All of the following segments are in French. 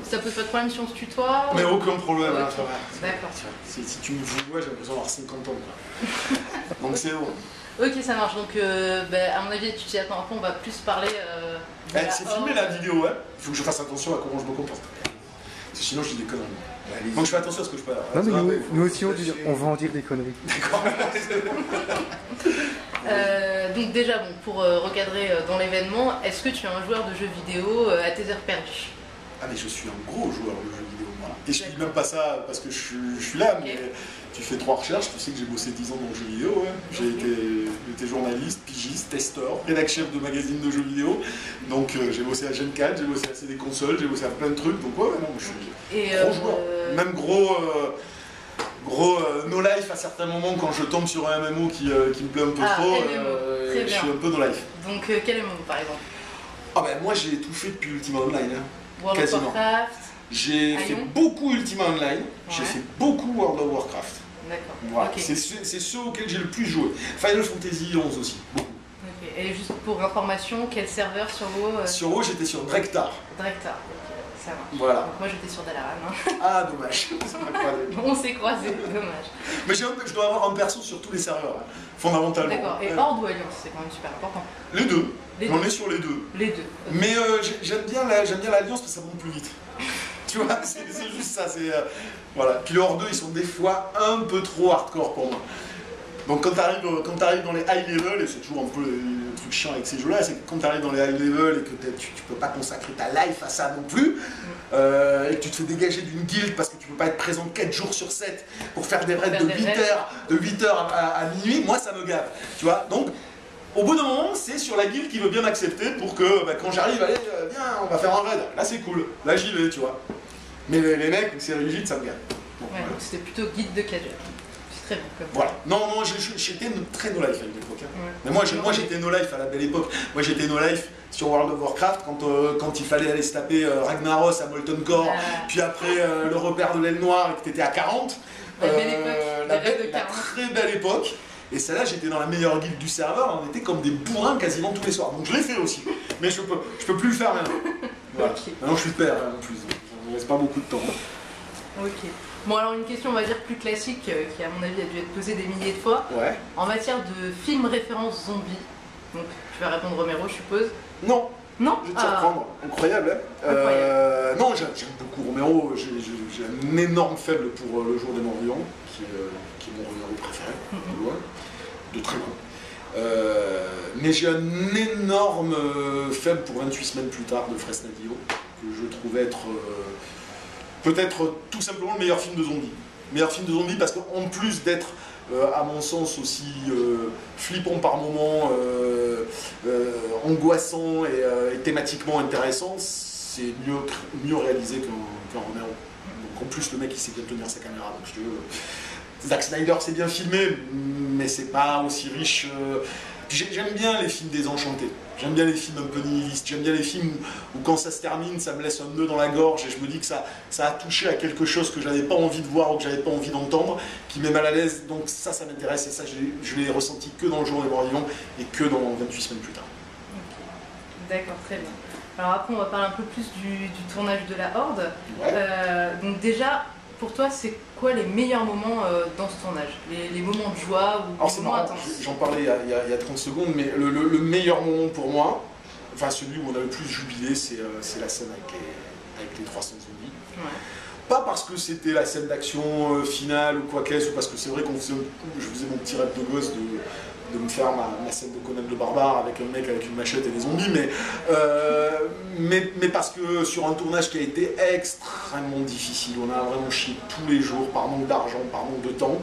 Ça pose pas de problème si on se tutoie? Mais aucun problème, okay. Hein, D'accord. Si tu me vois, j'ai l'impression d'avoir 50 ans. Quoi. Donc c'est bon. Ok, ça marche. Donc, à mon avis, tu t'y attends un peu, on va plus parler. C'est filmé la vidéo, ouais. Il faut que je fasse attention à comment je me comporte. Parce que sinon, je dis des conneries. Donc je fais attention à ce que je peux. Non, mais nous aussi, on va en dire des conneries. D'accord. Donc déjà, bon, pour recadrer dans l'événement, est-ce que tu es un joueur de jeux vidéo à tes heures perdues? Ah mais je suis un gros joueur de jeux vidéo, moi. Et je dis même pas ça parce que je suis là, mais tu fais 3 recherches, tu sais que j'ai bossé 10 ans dans le jeu vidéo, ouais. J'ai été journaliste, pigiste, testeur, rédac chef de magazine de jeux vidéo, donc j'ai bossé à Gen 4, j'ai bossé à CD Console, j'ai bossé à plein de trucs, donc ouais, non, je suis gros joueur. Même gros no life à certains moments quand je tombe sur un MMO qui me plaît un peu trop, je suis un peu no life. Donc quel MMO par exemple? Ah ben moi j'ai tout fait depuis Ultima Online, hein. World of Warcraft. J'ai fait beaucoup Ultima Online, j'ai fait beaucoup World of Warcraft. D'accord. Voilà. Okay. C'est ceux auxquels j'ai le plus joué. Final Fantasy 11 aussi, beaucoup. Okay. Et juste pour information, quel serveur sur WoW Sur WoW, j'étais sur Drektar. Drektar, ok, ça marche. Voilà. Donc moi j'étais sur Dalaran. Hein. Ah, dommage. On s'est croisés, dommage. Mais je dois avoir un perso sur tous les serveurs, hein, fondamentalement. D'accord. Et Horde ou Alliance, c'est quand même super important. Les deux. On est sur les deux. Les deux. Okay. Mais j'aime bien l'Alliance parce que ça monte plus vite. Tu vois, c'est juste ça. Voilà. Puis les Horde 2, ils sont des fois un peu trop hardcore pour moi. Donc quand tu arrives dans les high level, et c'est toujours un peu le truc chiant avec ces jeux-là, c'est que quand tu arrives dans les high level et que tu peux pas consacrer ta life à ça non plus, et que tu te fais dégager d'une guilde parce que tu peux pas être présent 4 jours sur 7 pour faire des raids de 8h à minuit, moi ça me gave. Tu vois, donc au bout d'un moment, c'est sur la guilde qui veut bien m'accepter pour que quand j'arrive, allez, viens, on va faire un raid. Là c'est cool, là j'y vais, tu vois. Mais les mecs, c'est rigide, ça me gave. Bon, ouais, donc c'était plutôt guide de casual. Très bon, comme voilà. Non, j'étais très no life à l'époque. Hein. Ouais. Mais moi j'étais no life à la belle époque. Moi j'étais no life sur World of Warcraft quand il fallait aller se taper Ragnaros à Molten Core, puis après le repère de l'aile noire et que t'étais à 40. La très belle époque. Et celle-là, j'étais dans la meilleure guilde du serveur, on était comme des bourrins quasiment tous les soirs. Donc je l'ai fait aussi. Mais je peux plus le faire maintenant. Voilà. Okay. Maintenant je suis père hein, en plus. Ça ne reste pas beaucoup de temps. Ok. Bon alors une question on va dire plus classique qui à mon avis a dû être posée des milliers de fois. Ouais. En matière de film référence zombie, donc tu vas répondre Romero je suppose. Non. Non. Je vais te surprendre. Incroyable hein. Incroyable. Non j'aime beaucoup Romero, j'ai un énorme faible pour Le Jour des Morts Vivants, qui est mon Romero préféré, de loin, de très loin. Mais j'ai un énorme faible pour 28 semaines plus tard de Fresnadillo, que je trouvais être peut-être tout simplement le meilleur film de zombies. Meilleur film de zombies parce qu'en plus d'être, à mon sens, aussi flippant par moments, angoissant et thématiquement intéressant, c'est mieux réalisé qu'un Romero. Donc en plus, le mec, il sait bien tenir sa caméra. Donc, je te veux, Zack Snyder, c'est bien filmé, mais c'est pas aussi riche. J'aime bien les films désenchantés. J'aime bien les films un peu nihilistes, j'aime bien les films où quand ça se termine, ça me laisse un nœud dans la gorge et je me dis que ça a touché à quelque chose que j'avais pas envie de voir ou que j'avais pas envie d'entendre, qui met mal à l'aise, donc ça m'intéresse et ça je l'ai ressenti que dans Le Jour des Morts Vivants et que dans 28 semaines plus tard. Okay. D'accord, très bien. Alors après on va parler un peu plus du tournage de la Horde. Ouais. Donc déjà, pour toi c'est quoi les meilleurs moments dans ce tournage? Les moments de joie ou les moments intenses? J'en parlais il y a 30 secondes, mais le meilleur moment pour moi, enfin celui où on a le plus jubilé, c'est la scène avec les 300 zombies. Ouais. Pas parce que c'était la scène d'action finale ou quoi qu'est-ce, ou parce que c'est vrai je faisais mon petit rêve de gosse de me faire ma scène de Conan le Barbare avec un mec avec une machette et des zombies, mais parce que sur un tournage qui a été extrêmement difficile, on a vraiment chié tous les jours par manque d'argent, par manque de temps,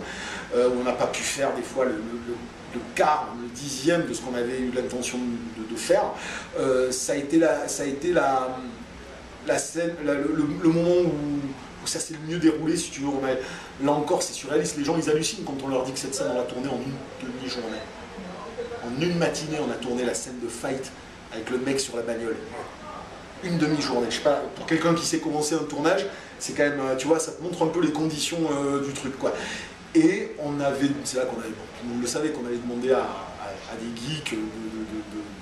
où on n'a pas pu faire des fois le quart, le dixième de ce qu'on avait eu l'intention de faire. Ça a été la scène, le moment où ça s'est le mieux déroulé, si tu veux. Là encore, c'est surréaliste. Les gens, ils hallucinent quand on leur dit que cette scène, on l'a tournée en une demi-journée. En une matinée, on a tourné la scène de fight avec le mec sur la bagnole. Une demi-journée. Je sais pas, pour quelqu'un qui sait commencer un tournage, c'est quand même, tu vois, ça te montre un peu les conditions du truc, quoi. Et c'est là qu'on avait, on le savait, qu'on avait demandé à des geeks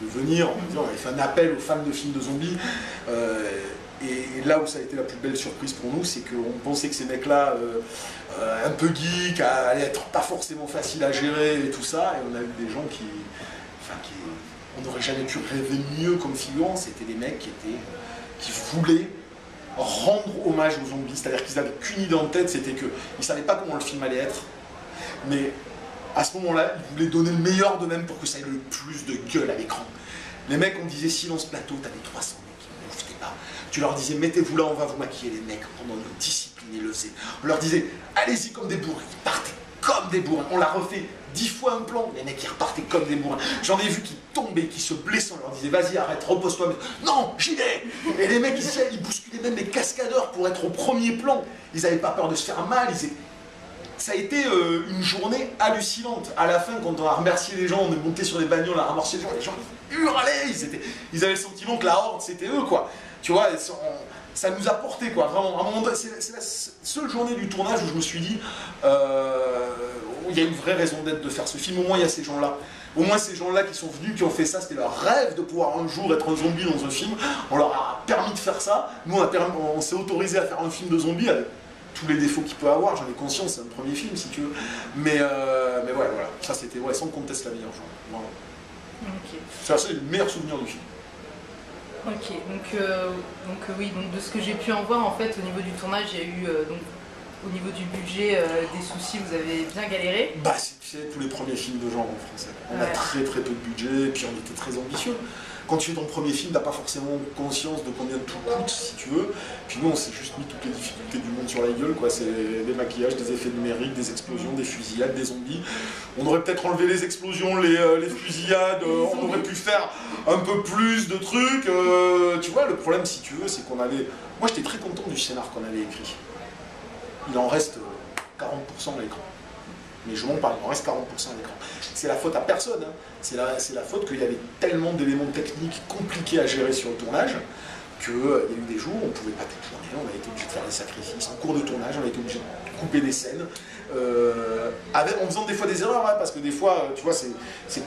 de venir. On avait fait un appel aux fans de films de zombies. Et là où ça a été la plus belle surprise pour nous, c'est qu'on pensait que ces mecs-là, un peu geeks, allaient être pas forcément faciles à gérer et tout ça, et on a eu des gens on n'aurait jamais pu rêver mieux comme figurants. C'était des mecs qui voulaient rendre hommage aux zombies, c'est-à-dire qu'ils n'avaient qu'une idée en tête, c'était qu'ils ne savaient pas comment le film allait être, mais à ce moment-là, ils voulaient donner le meilleur d'eux-mêmes pour que ça ait le plus de gueule à l'écran. Les mecs, on disait silence plateau, t'avais 300 mecs qui ne bougeaient pas. Tu leur disais mettez-vous là, on va vous maquiller. Les mecs, pendant une discipline, ils le faisaient. On leur disait allez-y comme des bourrins. Ils partaient comme des bourrins. On l'a refait 10 fois un plan. Les mecs, ils repartaient comme des bourrins. J'en ai vu qui tombaient, qui se blessaient. On leur disait vas-y, arrête, repose-toi. Non, j'y vais. Et les mecs, ils bousculaient même les cascadeurs pour être au premier plan. Ils n'avaient pas peur de se faire mal. Ça a été une journée hallucinante. À la fin, quand on a remercié les gens, on est monté sur les bagnoles, on a remercié les gens hurlaient, ils avaient le sentiment que la horde, c'était eux, quoi. Tu vois, ça nous a porté, quoi, vraiment. À un moment donné, c'est la seule journée du tournage où je me suis dit, il y a une vraie raison d'être de faire ce film. Au moins, il y a ces gens-là. Au moins, ces gens-là qui sont venus, qui ont fait ça, c'était leur rêve de pouvoir un jour être un zombie dans un film. On leur a permis de faire ça. Nous, on s'est autorisé à faire un film de zombies avec tous les défauts qu'il peut avoir, j'en ai conscience, c'est un premier film si tu veux. Mais ouais, voilà, ça c'était sans conteste la meilleure journée. Voilà. Ok. C'est le meilleur souvenir du film. Ok, donc oui, donc de ce que j'ai pu en voir, en fait, au niveau du tournage, il y a eu, donc, au niveau du budget, des soucis, vous avez bien galéré. Bah, c'est tous les premiers films de genre en français. On a très peu de budget, et puis on était très ambitieux. Quand tu fais ton premier film, t'as pas forcément conscience de combien tout coûte, si tu veux. Puis nous, on s'est juste mis toutes les difficultés du monde sur la gueule, quoi. C'est des maquillages, des effets numériques, des explosions, des fusillades, des zombies. On aurait peut-être enlevé les explosions, les fusillades, on aurait pu faire un peu plus de trucs. Tu vois, le problème, si tu veux, c'est qu'on avait... Moi, j'étais très content du scénar qu'on avait écrit. Il en reste 40% à l'écran. Mais je m'en parle, il en reste 40% à l'écran. C'est la faute à personne, hein. C'est la faute qu'il y avait tellement d'éléments techniques compliqués à gérer sur le tournage qu'il y a eu des jours où on ne pouvait pas tout tourner, on a été obligé de faire des sacrifices. En cours de tournage, on a été obligé de couper des scènes, en faisant des fois des erreurs, hein, parce que des fois, tu vois,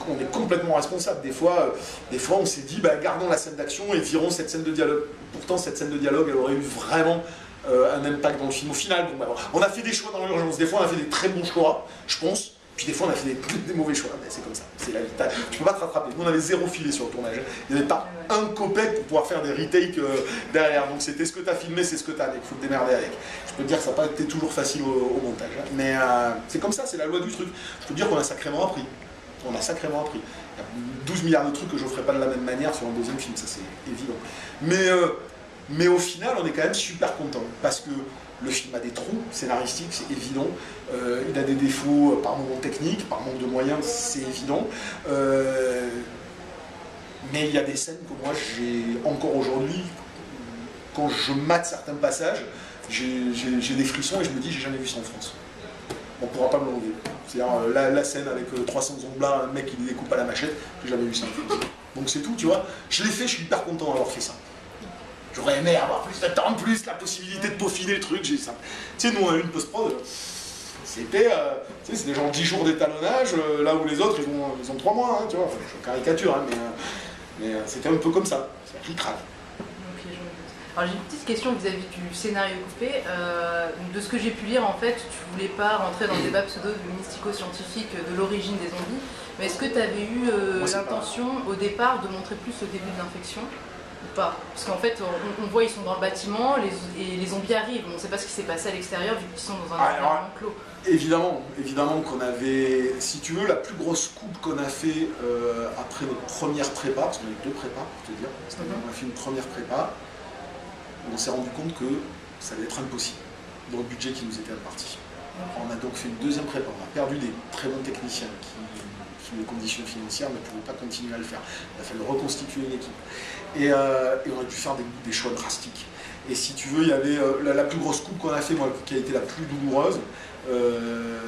on est complètement responsable. Des fois on s'est dit, bah, gardons la scène d'action et virons cette scène de dialogue. Pourtant, cette scène de dialogue, elle aurait eu vraiment un impact dans le film au final. Donc, bah, on a fait des choix dans l'urgence. Des fois, on a fait des très bons choix, je pense. Puis des fois, on a fait des mauvais choix. Mais c'est comme ça, c'est la vie. Tu peux pas te rattraper. Nous, on avait 0 filet sur le tournage. Il n'y avait pas un copec pour pouvoir faire des retakes derrière. Donc, c'était ce que tu as filmé, c'est ce que tu as avec. Il faut te démerder avec. Je peux te dire que ça n'a pas été toujours facile au montage. Hein. Mais c'est comme ça, c'est la loi du truc. Je peux te dire qu'on a sacrément appris. On a sacrément appris. Il y a 12 milliards de trucs que je ne ferai pas de la même manière sur un deuxième film, ça c'est évident. Mais au final, on est quand même super content. Parce que le film a des trous scénaristiques, c'est évident. Il a des défauts par moment techniques, par manque de moyens, c'est évident. Mais il y a des scènes que moi, j'ai encore aujourd'hui, quand je mate certains passages, j'ai des frissons et je me dis, j'ai jamais vu ça en France. On ne pourra pas me l'enlever. C'est-à-dire la scène avec 300 zombies, un mec qui les découpe à la machette, j'ai jamais vu ça en France. Donc c'est tout, tu vois. Je l'ai fait, je suis hyper content d'avoir fait ça. J'aurais aimé avoir plus de temps, plus la possibilité de peaufiner le truc. Tu sais, nous on a eu une post-prod, c'était des gens 10 jours d'étalonnage, là où les autres ils ont 3 mois, hein, tu vois. Enfin, je caricature, hein, mais c'était un peu comme ça. C'est ric-rac. Alors j'ai une petite question vis-à-vis du scénario coupé. De ce que j'ai pu lire, en fait, tu voulais pas rentrer dans le débat pseudo-mystico-scientifique de l'origine des zombies, mais est-ce que tu avais eu l'intention au départ de montrer plus le début de l'infection ou pas? Parce qu'en fait, on voit ils sont dans le bâtiment et les zombies arrivent. On ne sait pas ce qui s'est passé à l'extérieur vu qu'ils sont dans un environnement clos. Évidemment qu'on avait, si tu veux, la plus grosse coupe qu'on a fait après notre première prépa, parce qu'on a eu 2 prépas pour te dire, on a fait une première prépa, on s'est rendu compte que ça allait être impossible dans le budget qui nous était imparti. On a donc fait une deuxième prépa, on a perdu des très bons techniciens qui, les conditions financières, ne pouvaient pas continuer à le faire. Il a fallu reconstituer une équipe. Et on a dû faire des choix drastiques. Et si tu veux, il y avait la plus grosse coupe qu'on a fait, moi, qui a été la plus douloureuse,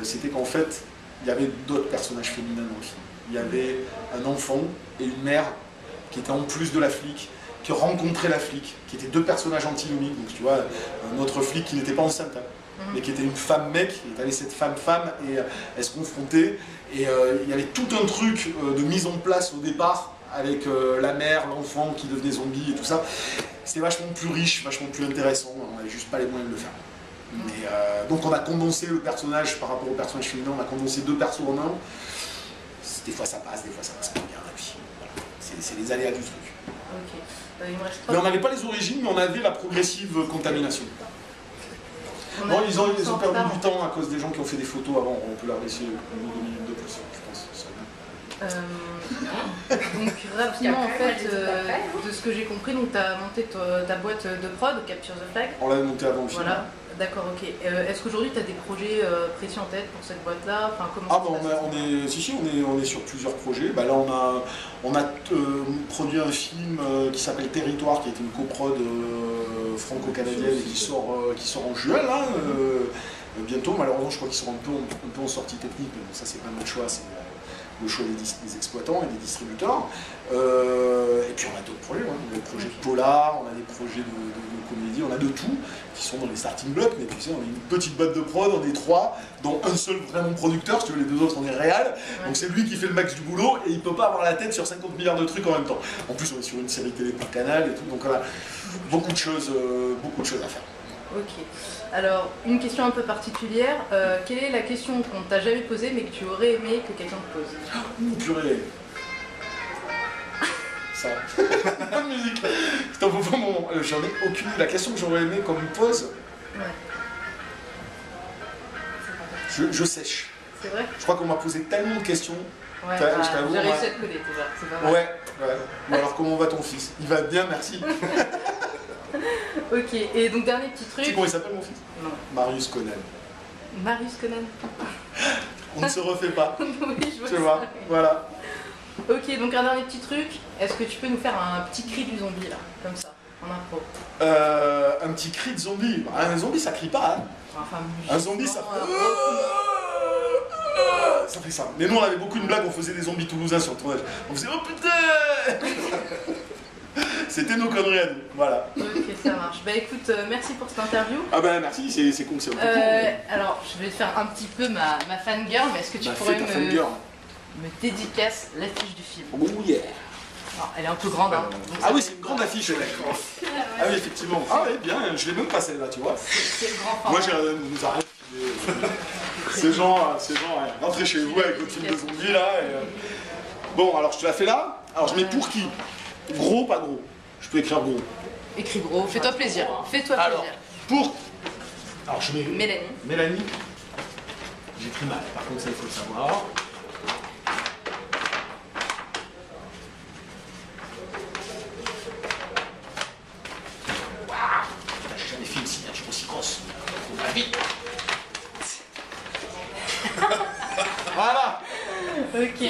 c'était qu'en fait, il y avait d'autres personnages féminins dans le film. Il y avait un enfant et une mère qui étaient en plus de la flic, qui rencontrait la flic, qui étaient 2 personnages antinomiques. Donc tu vois, un autre flic qui n'était pas enceinte, hein, mais qui était une femme-mec, et tu avais cette femme-femme, et elle se confrontait. Et il y avait tout un truc de mise en place au départ, avec la mère, l'enfant qui devenait zombie et tout ça. c'était vachement plus riche, vachement plus intéressant, on n'avait juste pas les moyens de le faire. Mais, donc on a condensé le personnage par rapport au personnage féminin, on a condensé 2 persos en un. Des fois ça passe pas bien, et puis voilà. C'est les aléas du truc. Ok. Il me reste Mais on n'avait pas les origines, mais on avait la progressive contamination. Bon, ils ont perdu du temps à cause des gens qui ont fait des photos avant, on peut leur laisser 2 minutes de plus, je pense. Donc rapidement en fait, de ce que j'ai compris, donc tu as monté ta boîte de prod, Capture the Flag. On l'avait monté avant le film. Voilà, d'accord, ok. Est-ce qu'aujourd'hui tu as des projets précis en tête pour cette boîte-là? Enfin, comment on est sur plusieurs projets. Bah, là on a produit un film qui s'appelle Territoire, qui est une coprod franco-canadienne et qui sort en juin là. Bientôt, malheureusement je crois qu'il sera un peu en sortie technique, mais bon, ça c'est pas notre choix, c'est le choix des exploitants et des distributeurs. Et puis on a d'autres projets, on a des projets de polar, on a des projets de comédie, on a de tout, qui sont dans les starting blocks, mais tu sais, on est une petite boîte de prod, on est 3, dont un seul vraiment producteur, si tu veux, les 2 autres on est réal, donc c'est lui qui fait le max du boulot, et il peut pas avoir la tête sur 50 milliards de trucs en même temps. En plus on est sur une série télé par canal et tout, donc voilà, beaucoup de choses à faire. Ok. Alors, une question un peu particulière. Quelle est la question qu'on t'a jamais posée mais que tu aurais aimé que quelqu'un te pose? Purée. Ça. Pas de musique. C'est un bon moment. J'en ai aucune. La question que j'aurais aimé qu'on me pose. Ouais. Je sèche. C'est vrai? Je crois qu'on m'a posé tellement de questions. Ouais, j'ai réussi à te coller déjà. C'est pas mal. Ouais. Bon, alors comment va ton fils? Il va bien, merci. Ok, et donc dernier petit truc. Tu sais comment il s'appelle mon fils? Non. Marius Conan. Marius Conan. On ne se refait pas. Oui, je vois. Tu vois, voilà. Ok, donc un dernier petit truc. Est-ce que tu peux nous faire un petit cri du zombie là, comme ça, en impro? Un petit cri de zombie. Un zombie ça crie pas, hein. Enfin, un zombie ça fait... Ça fait ça. Mais nous on avait beaucoup une blague, on faisait des zombies toulousains sur le tournage. On faisait oh putain. C'était nos conneries à nous, voilà. Ok, ça marche. Bah écoute, merci pour cette interview. Ah bah merci, c'est con, c'est un peu court. Alors, je vais te faire un petit peu ma fangirl, mais est-ce que tu pourrais me dédicace l'affiche du film? Oh yeah. Alors, elle est un peu grande, hein. Ah oui, c'est une grande affiche, d'accord. Ah oui, effectivement. Ah oui, bien, je l'ai même pas celle-là, tu vois. C'est le grand format. Moi, j'ai nous arrête. Ces gens, rentrez chez vous avec votre film de zombies là. Bon, alors je te la fais là. Alors je mets pour qui? Gros, pas gros? Je peux écrire gros. Écris gros, fais-toi plaisir. Fais-toi alors, plaisir. Pour. Alors je mets. Mélanie. Mélanie. J'écris mal, par contre ça il faut le savoir. Waouh! J'ai jamais fait une signature aussi grosse. Faut pas vite. Voilà. Ok.